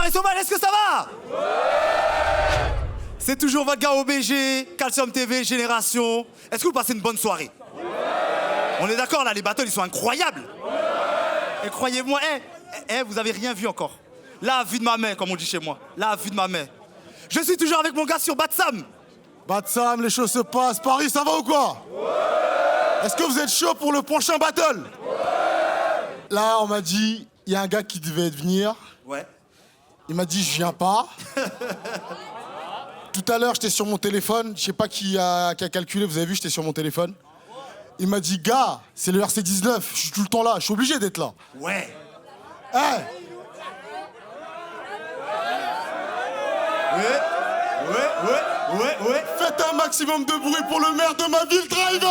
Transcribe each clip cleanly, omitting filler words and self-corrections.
Cabaret Sauvage, est-ce que ça va? C'est toujours votre gars OBG, Calcium TV, Génération. Est-ce que vous passez une bonne soirée? On est d'accord là, les battles ils sont incroyables. Et croyez-moi, vous avez rien vu encore. La vue de ma main, comme on dit chez moi. La vue de ma main. Je suis toujours avec mon gars sur Batsam. Batsam, les choses se passent. Paris, ça va ou quoi? Est-ce que vous êtes chaud pour le prochain battle? Là, on m'a dit, il y a un gars qui devait venir. Ouais. Il m'a dit, je viens pas. Tout à l'heure, j'étais sur mon téléphone. Je sais pas qui a calculé, vous avez vu, j'étais sur mon téléphone. Il m'a dit, gars, c'est le RC19, je suis tout le temps là, je suis obligé d'être là. Ouais. Hey. Ouais. Faites un maximum de bruit pour le maire de ma ville, Driver.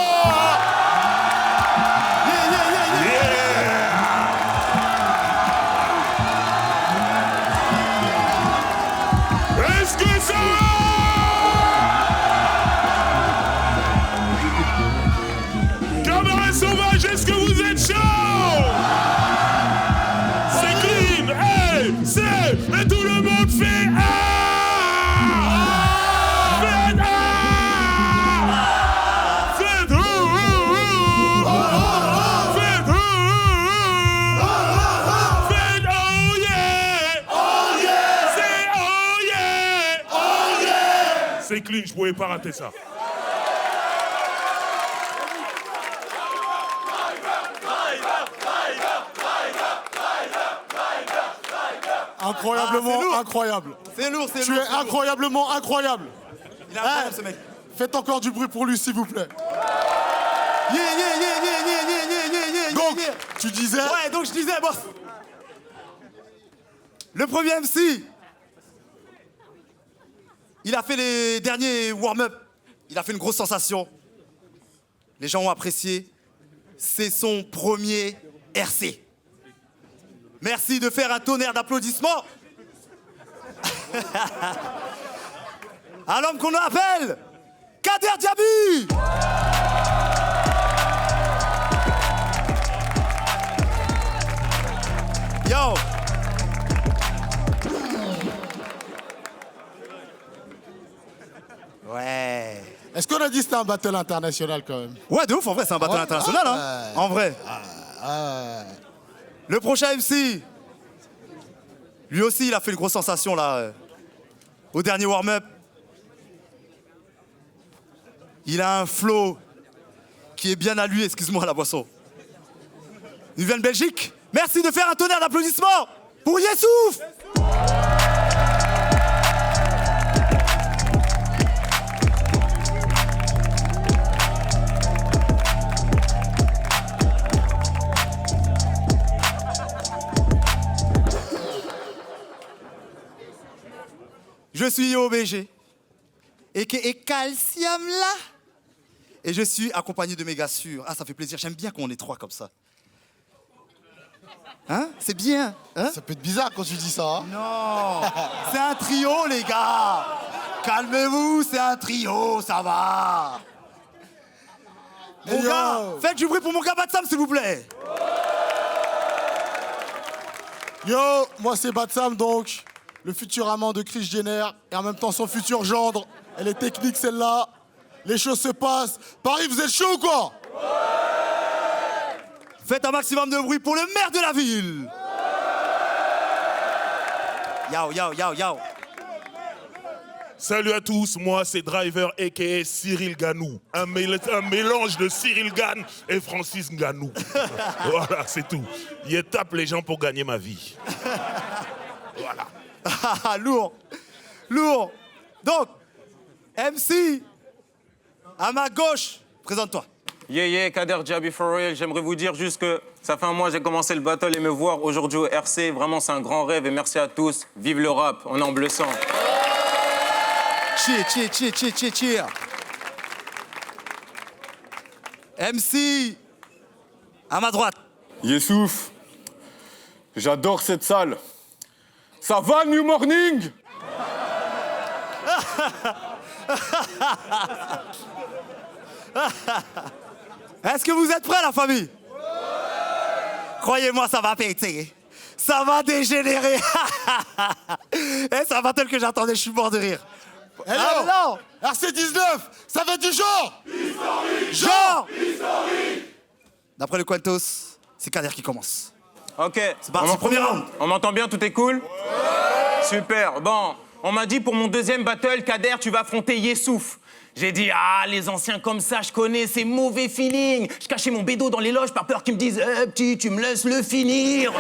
Est-ce que ça Cabaret Sauvage, est-ce que vous êtes chaud? C'est clean, hey, c'est, et tout le monde fait ah. Faites ah. Faites ouh. Faites ouh. Faites oh yeah. C'est oh yeah. C'est clean, je pouvais pas rater ça. Incroyablement lourd. incroyable. C'est lourd. Tu es incroyablement incroyable. Il est incroyable ce mec. Faites encore du bruit pour lui, s'il vous plaît. Yeah. Donc, tu disais... Ouais, donc je disais, boss. Le premier MC, il a fait les derniers warm-up. Il a fait une grosse sensation. Les gens ont apprécié. C'est son premier RC. Merci de faire un tonnerre d'applaudissements à l'homme qu'on appelle Kader Diaby. Yo. Ouais. Est-ce qu'on a dit que c'était un battle international quand même? Ouais, de ouf, en vrai, c'est un battle international, hein. En vrai. Le prochain MC, lui aussi, il a fait une grosse sensation, là, au dernier warm-up. Il a un flow qui est bien à lui, excuse-moi la boisson. Il vient de Belgique. Merci de faire un tonnerre d'applaudissements pour Yessouf. Je suis OBG, et Calcium là. Et je suis accompagné de mes gars sûrs. Ah, ça fait plaisir, j'aime bien qu'on est trois comme ça. Hein? C'est bien, hein? Ça peut être bizarre quand tu dis ça, hein? Non, c'est un trio, les gars. Calmez-vous, c'est un trio, ça va. Mon gars, faites du bruit pour mon gars Batsam, s'il vous plaît. Yo, moi c'est Batsam donc, le futur amant de Kris Jenner et en même temps son futur gendre. Elle est technique celle-là. Les choses se passent. Paris, vous êtes chaud ou quoi? Faites un maximum de bruit pour le maire de la ville. Yo. Salut à tous, moi c'est Driver aka Cyril Ganou. Un mélange de Cyril Gann et Francis Ganou. Voilà, c'est tout. Il tape les gens pour gagner ma vie. Voilà. Lourd. Donc, MC, à ma gauche, présente-toi. Yeah, Kader Diaby for real. J'aimerais vous dire juste que ça fait un mois que j'ai commencé le battle et me voir aujourd'hui au RC. Vraiment, c'est un grand rêve et merci à tous. Vive le rap, on est en bleu sang. Cheer. MC, à ma droite. Yessouf, j'adore cette salle. Ça va, New Morning? Est-ce que vous êtes prêts, la famille? Croyez-moi, ça va péter. Ça va dégénérer. Eh, c'est un battle que j'attendais, je suis mort de rire. Hello Ah non. RC19, ça va du genre Genre D'après le Quantos, c'est Kader qui commence. Ok. C'est parti, premier round. On m'entend bien, tout est cool? Super. Bon, on m'a dit pour mon deuxième battle, Kader, tu vas affronter Yessouf. J'ai dit, ah, les anciens comme ça, je connais, c'est mauvais feeling. Je cachais mon bédo dans les loges par peur qu'ils me disent, petit, tu me laisses le finir.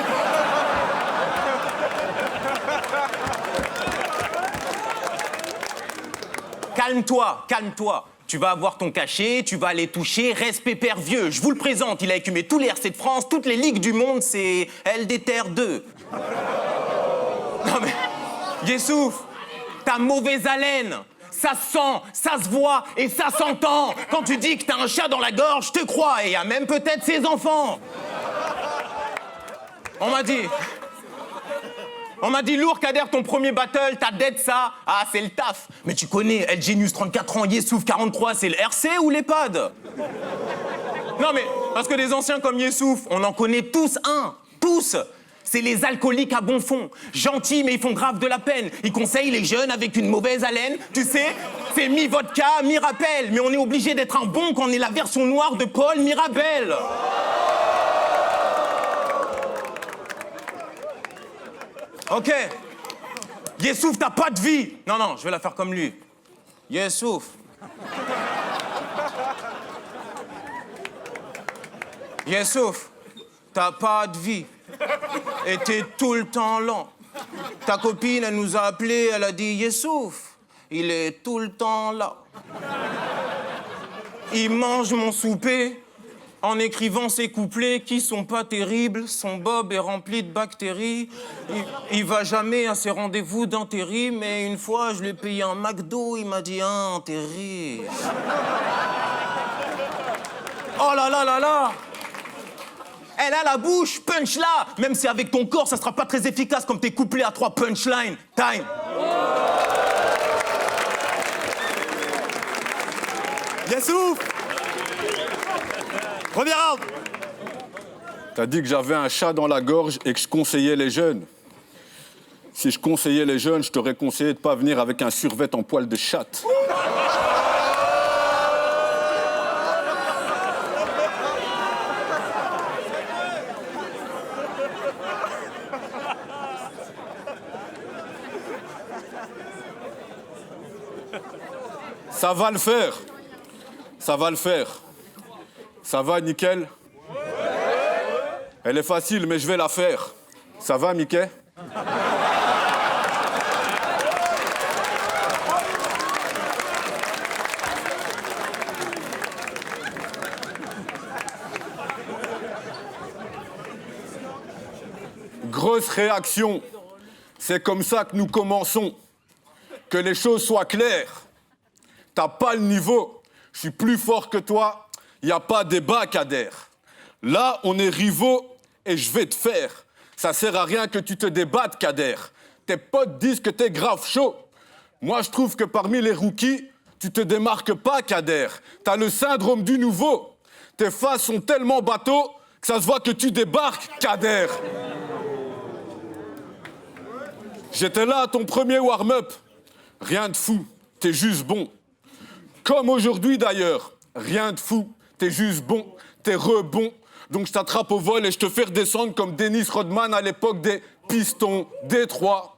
Calme-toi, calme-toi. Tu vas avoir ton cachet, tu vas aller toucher, respect père vieux. Je vous le présente, il a écumé tous les RC de France, toutes les ligues du monde, c'est LDTR 2. Non mais, Yessouf, t'as mauvaise haleine. Ça se sent, ça se voit et ça s'entend. Quand tu dis que t'as un chat dans la gorge, je te crois. Et il y a même peut-être ses enfants. On m'a dit, lourd, Kader, ton premier battle, t'as dead ça. Ah, c'est le taf. Mais tu connais, El Genius, 34 ans, Yessouf, 43, c'est le RC ou l'EHPAD? Non mais, parce que des anciens comme Yessouf, on en connaît tous un. Tous. C'est les alcooliques à bon fond. Gentils, mais ils font grave de la peine. Ils conseillent les jeunes avec une mauvaise haleine. Tu sais, c'est mi-vodka, mi-rappel. Mais on est obligé d'être un bon quand on est la version noire de Paul Mirabel. Ok. Yessouf, t'as pas de vie. Non, je vais la faire comme lui. Yessouf. Yessouf, t'as pas de vie. Et t'es tout le temps lent. Ta copine, elle nous a appelés, elle a dit « Yessouf, il est tout le temps là. Il mange mon souper en écrivant ses couplets qui sont pas terribles. Son bob est rempli de bactéries. Il va jamais à ses rendez-vous d'intérim, mais une fois, je lui ai payé un McDo, il m'a dit « intérim. » Oh là là là là! Elle a la bouche, punch là. Même si avec ton corps, ça sera pas très efficace comme tes couplets à 3 punchlines. Time. Yessouf. Premier round. T'as dit que j'avais un chat dans la gorge et que je conseillais les jeunes. Si je conseillais les jeunes, je t'aurais conseillé de pas venir avec un survêt en poil de chatte. Ça va le faire. Ça va le faire. Ça va, nickel? Elle est facile, mais je vais la faire. Ça va, Mickey? Grosse réaction. C'est comme ça que nous commençons. Que les choses soient claires. T'as pas le niveau. Je suis plus fort que toi. Y a pas débat, Kader. Là, on est rivaux et je vais te faire. Ça sert à rien que tu te débattes, Kader. Tes potes disent que t'es grave chaud. Moi, je trouve que parmi les rookies, tu te démarques pas, Kader. T'as le syndrome du nouveau. Tes faces sont tellement bateaux que ça se voit que tu débarques, Kader. J'étais là à ton premier warm-up. Rien de fou, t'es juste bon. Comme aujourd'hui d'ailleurs, rien de fou, t'es juste bon, t'es rebond. Donc je t'attrape au vol et je te fais redescendre comme Dennis Rodman à l'époque des Pistons Détroit.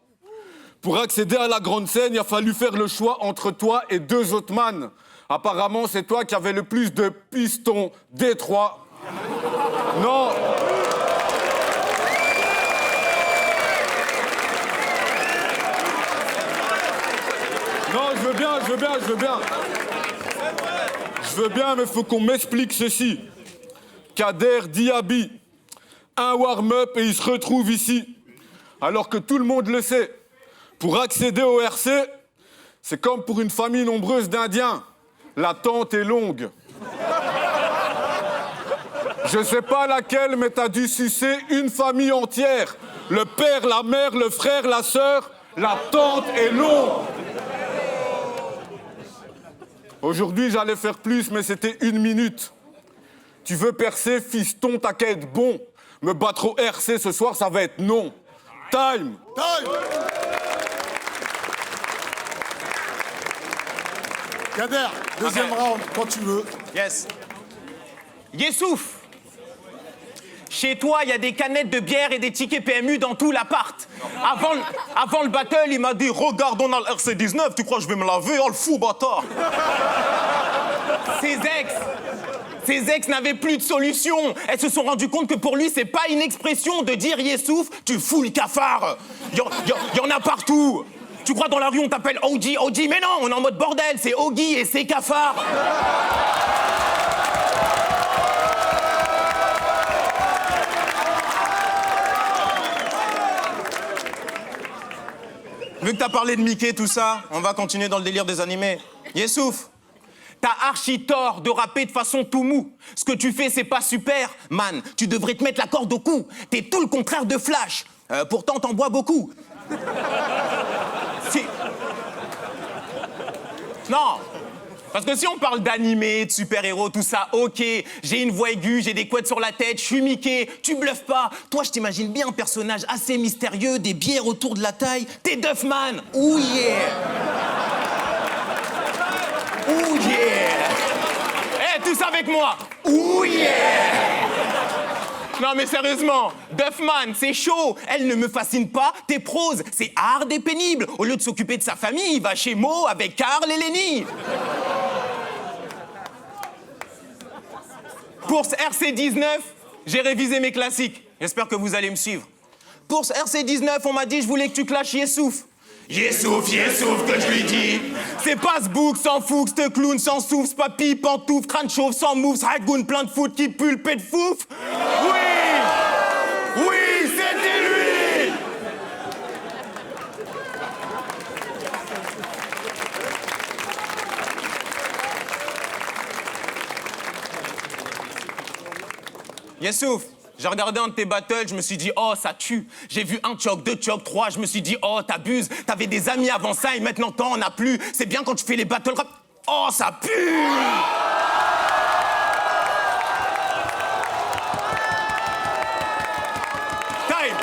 Pour accéder à la grande scène, il a fallu faire le choix entre toi et 2 autres man. Apparemment, c'est toi qui avais le plus de Pistons Détroit. Non. Non, je veux bien. Je veux bien, mais faut qu'on m'explique ceci. Kader Diaby, un warm-up et il se retrouve ici. Alors que tout le monde le sait, pour accéder au RC, c'est comme pour une famille nombreuse d'Indiens. L'attente est longue. Je sais pas laquelle, mais t'as dû sucer une famille entière. Le père, la mère, le frère, la sœur. L'attente est longue. Aujourd'hui, j'allais faire plus, mais c'était 1 minute. Tu veux percer, fiston, t'as qu'à être bon. Me battre au RC ce soir, ça va être non. Time. Time. Kader, deuxième round, quand tu veux. Yes. Yessouf. Chez toi, il y a des canettes de bière et des tickets PMU dans tout l'appart. Avant le battle, il m'a dit « Regarde, on a le RC19, tu crois que je vais me laver? Oh, le fou, bâtard !» Ses ex n'avaient plus de solution. Elles se sont rendues compte que pour lui, c'est pas une expression de dire « Yessouf, tu fous le cafard !» Il y en a partout. Tu crois dans la rue, on t'appelle OG, mais non, on est en mode bordel, c'est Ogi et c'est cafard. Vu que t'as parlé de Mickey, tout ça, on va continuer dans le délire des animés. Yessouf, t'as archi tort de rapper de façon tout mou. Ce que tu fais, c'est pas super, man. Tu devrais te mettre la corde au cou. T'es tout le contraire de Flash. Pourtant, t'en bois beaucoup. Si... Non, parce que si on parle d'animé, de super-héros, tout ça, ok, j'ai une voix aiguë, j'ai des couettes sur la tête, je suis Mickey, tu bluffes pas. Toi, je t'imagine bien un personnage assez mystérieux, des bières autour de la taille. T'es Duffman. Ouh yeah. Ouh yeah. Eh, tous avec moi. Ouh yeah. Non mais sérieusement, Duffman, c'est chaud. Elle ne me fascine pas, tes proses, c'est hard et pénible. Au lieu de s'occuper de sa famille, il va chez Mo avec Carl et Lenny. Pour ce RC19, j'ai révisé mes classiques. J'espère que vous allez me suivre. Pour ce RC19, on m'a dit je voulais que tu clashes Yessouf. Yessouf, que je lui dis. C'est pas ce bouc sans fougue, ce clown sans souffle, c'est papy, pantoufle, crâne chauve, sans moves, ragoun, plein de foot qui pue le pet de fouf. Oui, c'était lui. Yessouf, j'ai regardé un de tes battles, je me suis dit, oh, ça tue. J'ai vu un choc, 2 chocs, 3, je me suis dit, oh, t'abuses. T'avais des amis avant ça et maintenant t'en as plus. C'est bien quand tu fais les battle rap. Oh, ça pue. Time.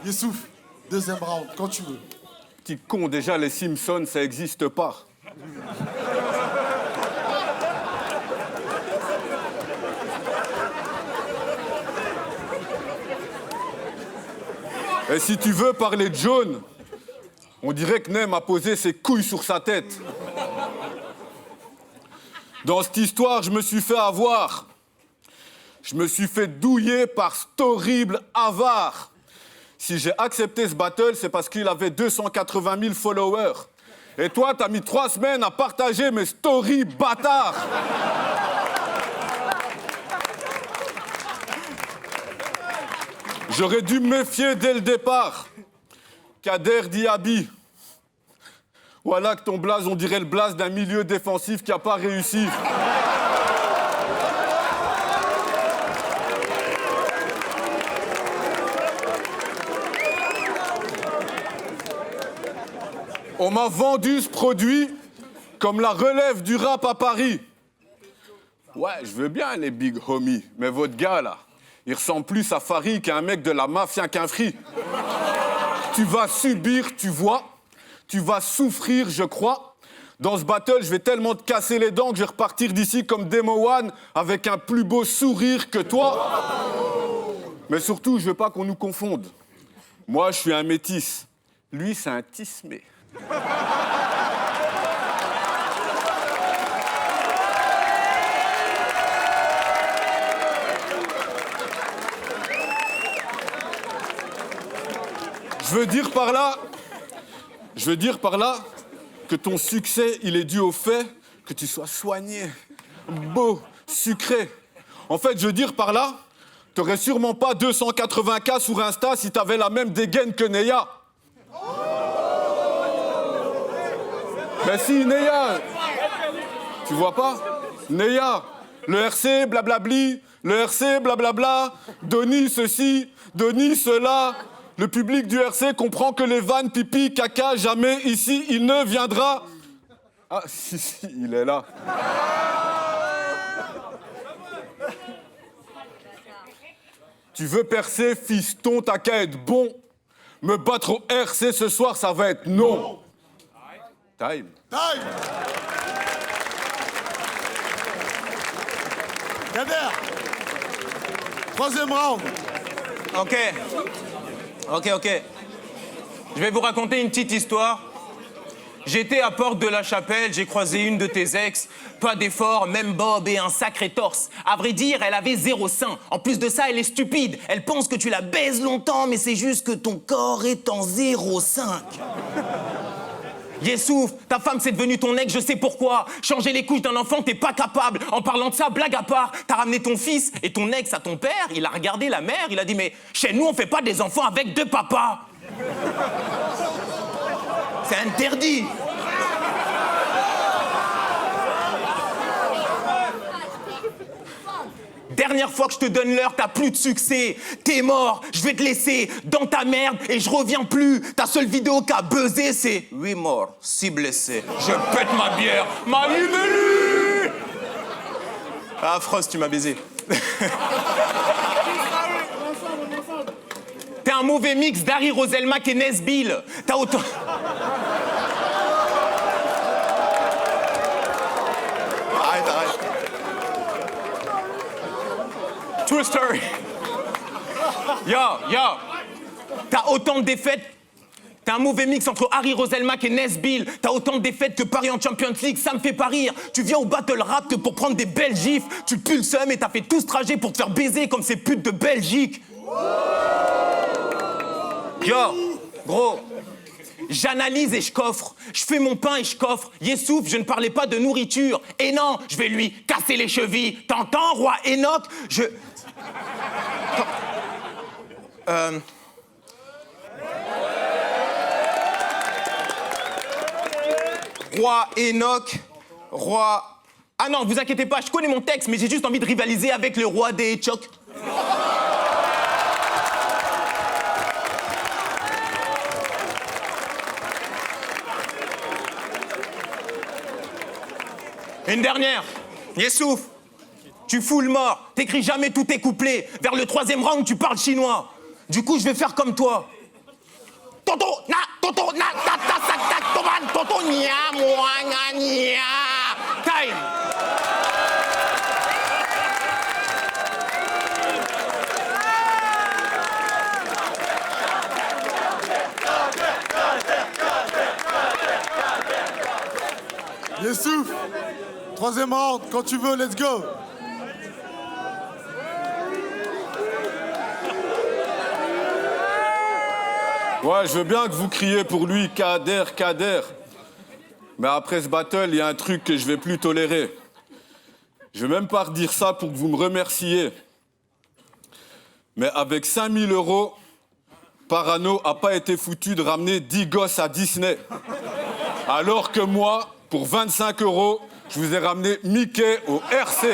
Yessouf, deuxième round, quand tu veux. Petit con, déjà, les Simpsons, ça existe pas. Et si tu veux parler de John, on dirait que Nem a posé ses couilles sur sa tête. Dans cette histoire, je me suis fait avoir. Je me suis fait douiller par cet horrible avare. Si j'ai accepté ce battle, c'est parce qu'il avait 280 000 followers. Et toi, t'as mis 3 semaines à partager mes stories bâtards. J'aurais dû me méfier dès le départ. Kader Diaby. Voilà que ton blaze, on dirait le blaze d'un milieu défensif qui n'a pas réussi. On m'a vendu ce produit comme la relève du rap à Paris. Ouais, je veux bien les big homies, mais votre gars, là, il ressemble plus à Farid qu'à un mec de la mafia qu'un free. Tu vas subir, tu vois. Tu vas souffrir, je crois. Dans ce battle, je vais tellement te casser les dents que je vais repartir d'ici comme Demo One avec un plus beau sourire que toi. Mais surtout, je veux pas qu'on nous confonde. Moi, je suis un métis. Lui, c'est un tismé. Je veux dire par là que ton succès, il est dû au fait que tu sois soigné, beau, sucré. En fait, je veux dire par là, t'aurais sûrement pas 280K sur Insta si t'avais la même dégaine que Neya. Ben si, Neya, tu vois pas? Neya, le RC, blablabli, le RC, blablabla, Denis ceci, Denis cela. Le public du RC comprend que les vannes, pipi, caca, jamais ici, il ne viendra. Ah, si, il est là. Tu veux percer, fiston, t'as qu'à être bon. Me battre au RC ce soir, ça va être non. Time. Time. Kader. Troisième round. Ok. Je vais vous raconter une petite histoire. J'étais à Porte de la Chapelle, j'ai croisé une de tes ex. Pas d'effort, même Bob et un sacré torse. À vrai dire, elle avait 0 sein. En plus de ça, elle est stupide. Elle pense que tu la baises longtemps, mais c'est juste que ton corps est en 0,5. Yessouf, ta femme c'est devenu ton ex, je sais pourquoi. Changer les couches d'un enfant, t'es pas capable. En parlant de ça, blague à part, t'as ramené ton fils et ton ex à ton père. Il a regardé la mère, il a dit mais chez nous on fait pas des enfants avec 2 papas. C'est interdit. Dernière fois que je te donne l'heure, t'as plus de succès. T'es mort, je vais te laisser dans ta merde et je reviens plus. Ta seule vidéo qui a buzzé, c'est 8 morts, 6 blessés. Je pète ma bière, ma libellule. Ah, Frost, tu m'as baisé. T'es un mauvais mix d'Harry Roselmack et Nesbill. T'as autant... Arrête. True story. Yo. T'as autant de défaites. T'as un mauvais mix entre Harry Roselmack et Nesbill. T'as autant de défaites que Paris en Champions League. Ça me fait pas rire. Tu viens au battle rap que pour prendre des belles gifs. Tu pues le seum et t'as fait tout ce trajet pour te faire baiser comme ces putes de Belgique. Yo, gros. J'analyse et je coffre. Je fais mon pain et je coffre. Yessouf, je ne parlais pas de nourriture. Et non, je vais lui casser les chevilles. T'entends, roi Enoch? Roi Enoch, roi... Ah non, vous inquiétez pas, je connais mon texte, mais j'ai juste envie de rivaliser avec le roi des Etchok. Une dernière. Yessouf, tu fous le mort. T'écris jamais tous tes couplets. Vers le 3e round, tu parles chinois. Du coup, je vais faire comme toi. Toto, na, ta, sac, tac, toman, toto, nia, moi, na, nia. Time. Yessouf. Troisième round, quand tu veux, let's go. Ouais, je veux bien que vous criez pour lui, Kader. Mais après ce battle, il y a un truc que je vais plus tolérer. Je vais même pas redire ça pour que vous me remerciez. Mais avec 5000 €, Parano a pas été foutu de ramener 10 gosses à Disney. Alors que moi, pour 25 €, je vous ai ramené Mickey au RC.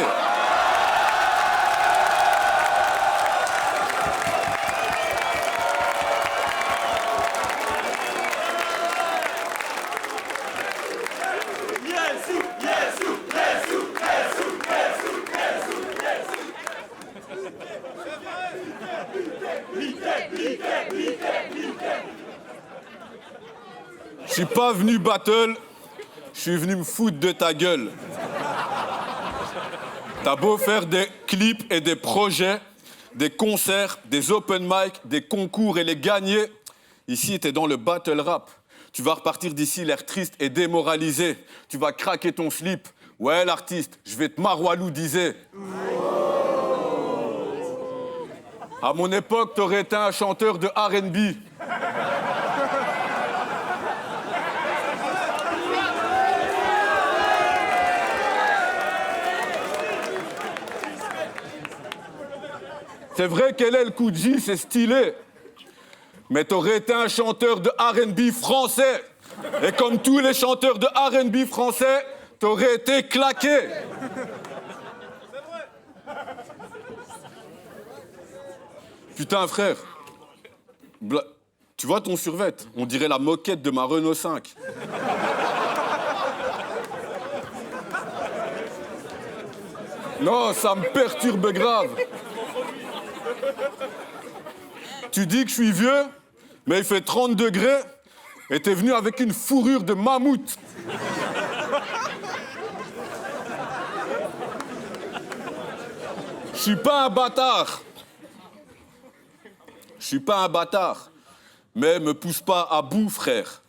Je suis pas venu battle, je suis venu me foutre de ta gueule. T'as beau faire des clips et des projets, des concerts, des open mic, des concours et les gagner, ici t'es dans le battle rap. Tu vas repartir d'ici l'air triste et démoralisé. Tu vas craquer ton slip. Ouais l'artiste, je vais te maroiloudiser. À mon époque, t'aurais été un chanteur de R&B. C'est vrai qu'elle est le coup de J, c'est stylé. Mais t'aurais été un chanteur de R&B français. Et comme tous les chanteurs de R&B français, t'aurais été claqué. Putain, frère. Tu vois ton survêt? On dirait la moquette de ma Renault 5. Non, ça me perturbe grave. Tu dis que je suis vieux, mais il fait 30 degrés et t'es venu avec une fourrure de mammouth. Je suis pas un bâtard. Je suis pas un bâtard. Mais me pousse pas à bout, frère.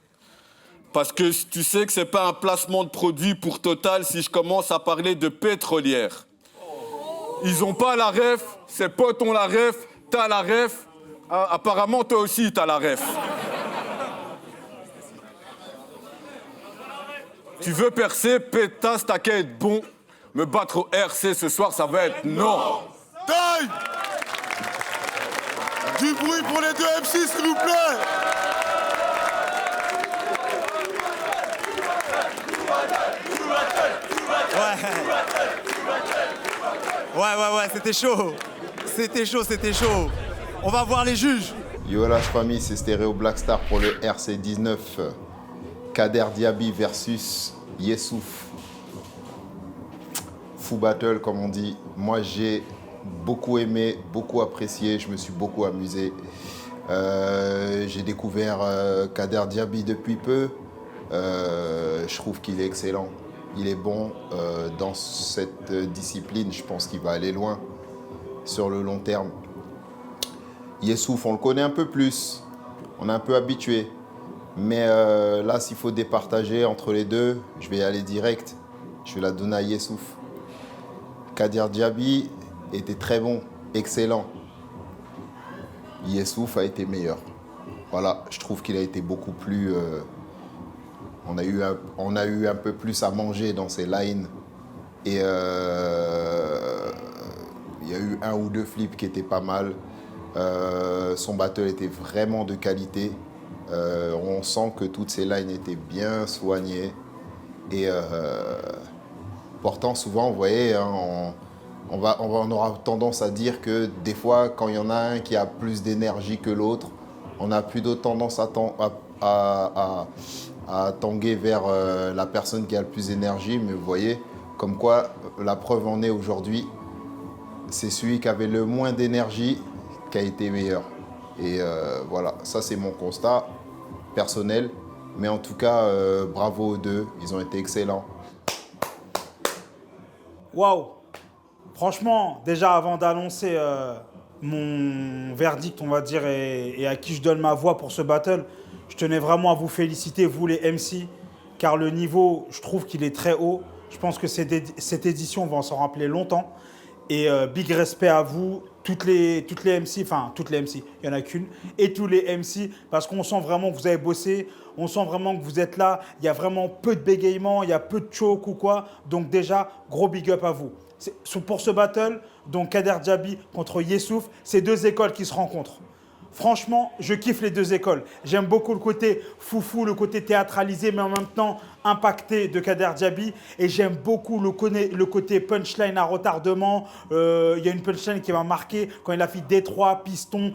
Parce que tu sais que c'est pas un placement de produit pour Total si je commence à parler de pétrolière. Ils ont pas la ref, ses potes ont la ref, t'as la ref. Ah, apparemment, toi aussi, t'as la ref. Tu veux percer, pétasse, t'as qu'à être bon. Me battre au RC ce soir, ça va être non. Time! Du bruit pour les deux MC, s'il vous plaît! Ouais, c'était chaud. C'était chaud. On va voir les juges. Yo la famille, c'est Stéréo Blackstar pour le RC19. Kader Diaby versus Yessouf. Fou battle comme on dit. Moi j'ai beaucoup aimé, beaucoup apprécié, je me suis beaucoup amusé. J'ai découvert Kader Diaby depuis peu. Je trouve qu'il est excellent. Il est bon dans cette discipline. Je pense qu'il va aller loin sur le long terme. Yessouf, on le connaît un peu plus. On est un peu habitué. Mais là, s'il faut départager entre les deux, je vais y aller direct. Je vais la donner à Yessouf. Kader Diaby était très bon, excellent. Yessouf a été meilleur. Voilà, je trouve qu'il a été beaucoup plus... on a eu un peu plus à manger dans ses lines. Et il y a eu un ou deux flips qui étaient pas mal. Son battle était vraiment de qualité. On sent que toutes ses lines étaient bien soignées. Et pourtant, souvent, vous voyez, hein, on aura tendance à dire que des fois, quand il y en a un qui a plus d'énergie que l'autre, on a plutôt tendance à tanguer vers la personne qui a le plus d'énergie. Mais vous voyez, comme quoi, la preuve en est aujourd'hui, c'est celui qui avait le moins d'énergie qui a été meilleur. Et voilà, ça c'est mon constat personnel. Mais en tout cas, bravo aux deux, ils ont été excellents. Waouh! Franchement, déjà avant d'annoncer mon verdict, on va dire, et à qui je donne ma voix pour ce battle, je tenais vraiment à vous féliciter, vous les MC, car le niveau, je trouve qu'il est très haut. Je pense que cette édition, on va s'en rappeler longtemps. Et big respect à vous, toutes les MC, enfin toutes les MC, il n'y en a qu'une, et tous les MC, parce qu'on sent vraiment que vous avez bossé, on sent vraiment que vous êtes là, il y a vraiment peu de bégaiement, il y a peu de choke ou quoi, donc déjà, gros big up à vous. Pour ce battle, donc Kader Diaby contre Yessouf, c'est deux écoles qui se rencontrent. Franchement, je kiffe les deux écoles. J'aime beaucoup le côté foufou, le côté théâtralisé, mais en même temps impacté de Kader Diaby. Et j'aime beaucoup le côté punchline à retardement. Il y a une punchline qui m'a marqué quand il a fait D3, piston,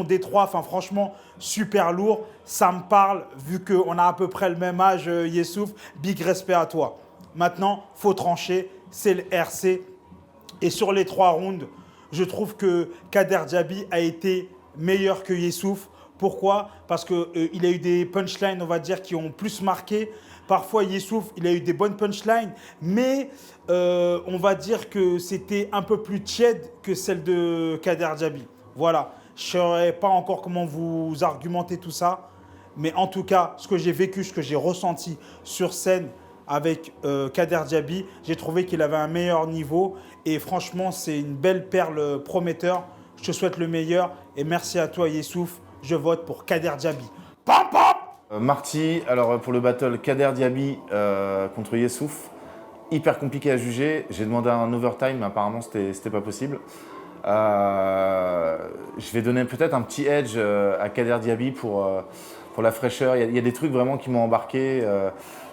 D3. Enfin, franchement, super lourd. Ça me parle, vu qu'on a à peu près le même âge, Yessouf. Big respect à toi. Maintenant, faut trancher. C'est le RC. Et sur les 3 rounds, je trouve que Kader Diaby a été meilleur que Yessouf. Pourquoi? Parce qu'il a eu des punchlines, on va dire, qui ont plus marqué. Parfois, Yessouf, il a eu des bonnes punchlines, mais on va dire que c'était un peu plus tiède que celle de Kader Diaby. Voilà. Je ne saurais pas encore comment vous argumenter tout ça, mais en tout cas, ce que j'ai vécu, ce que j'ai ressenti sur scène avec Kader Diaby, j'ai trouvé qu'il avait un meilleur niveau. Et franchement, c'est une belle perle prometteur. Je te souhaite le meilleur et merci à toi Yessouf. Je vote pour Kader Diaby. Pam pam. Marty, alors pour le battle Kader Diaby contre Yessouf, hyper compliqué à juger. J'ai demandé un overtime, mais apparemment c'était pas possible. Je vais donner peut-être un petit edge à Kader Diaby pour la fraîcheur. Il y a des trucs vraiment qui m'ont embarqué.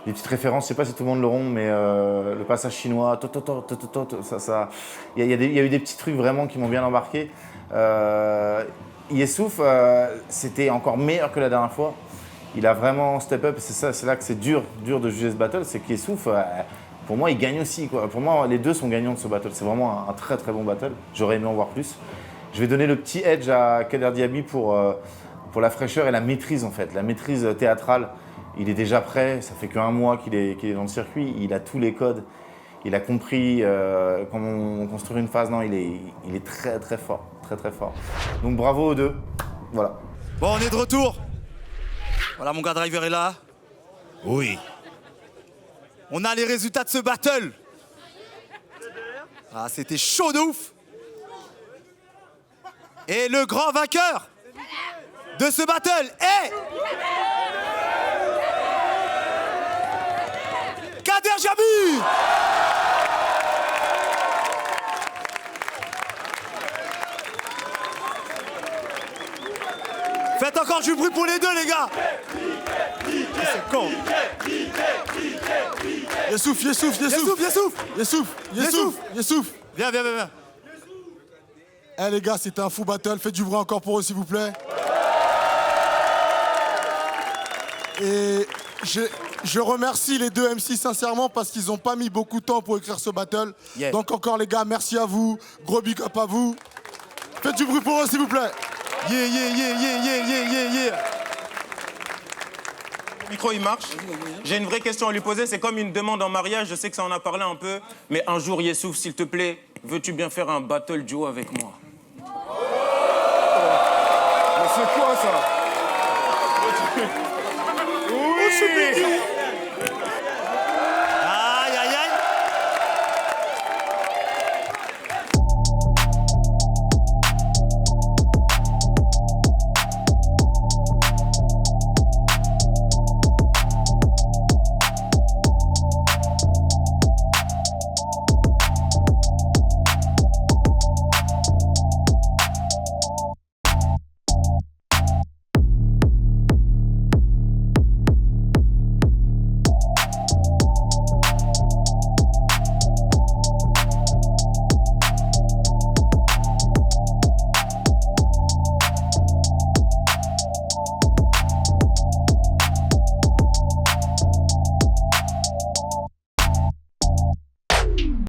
Des petites références, je sais pas si tout le monde l'auront, mais le passage chinois, il y a eu des petits trucs vraiment qui m'ont bien embarqué. Yessouf, c'était encore meilleur que la dernière fois. Il a vraiment step up. C'est là que c'est dur de juger ce battle. C'est que Yessouf, pour moi, il gagne aussi, quoi. Pour moi, les deux sont gagnants de ce battle. C'est vraiment un très très bon battle. J'aurais aimé en voir plus. Je vais donner le petit edge à Kader Diaby pour la fraîcheur et la maîtrise, en fait. La maîtrise théâtrale. Il est déjà prêt. Ça fait qu'1 mois qu'il est dans le circuit. Il a tous les codes. Il a compris comment construire une phase. Non, il est très très fort. Très très fort. Donc bravo aux deux. Voilà. Bon, on est de retour. Voilà, mon gars driver est là. Oui. On a les résultats de ce battle. Ah, c'était chaud de ouf. Et le grand vainqueur de ce battle est... Kader Diaby. Faites encore du bruit pour les deux, les gars. C'est con. Yessouf. Viens. Eh les gars, c'était un fou battle. Faites du bruit encore pour eux, s'il vous plaît. Et je remercie les deux MC sincèrement parce qu'ils n'ont pas mis beaucoup de temps pour écrire ce battle. Yeah. Donc encore les gars, merci à vous. Gros big up à vous. Faites du bruit pour eux, s'il vous plaît. Yeah. Le micro, il marche. J'ai une vraie question à lui poser. C'est comme une demande en mariage. Je sais que ça en a parlé un peu. Mais un jour, Yessouf, s'il te plaît, veux-tu bien faire un battle duo avec moi? Mais c'est quoi ça?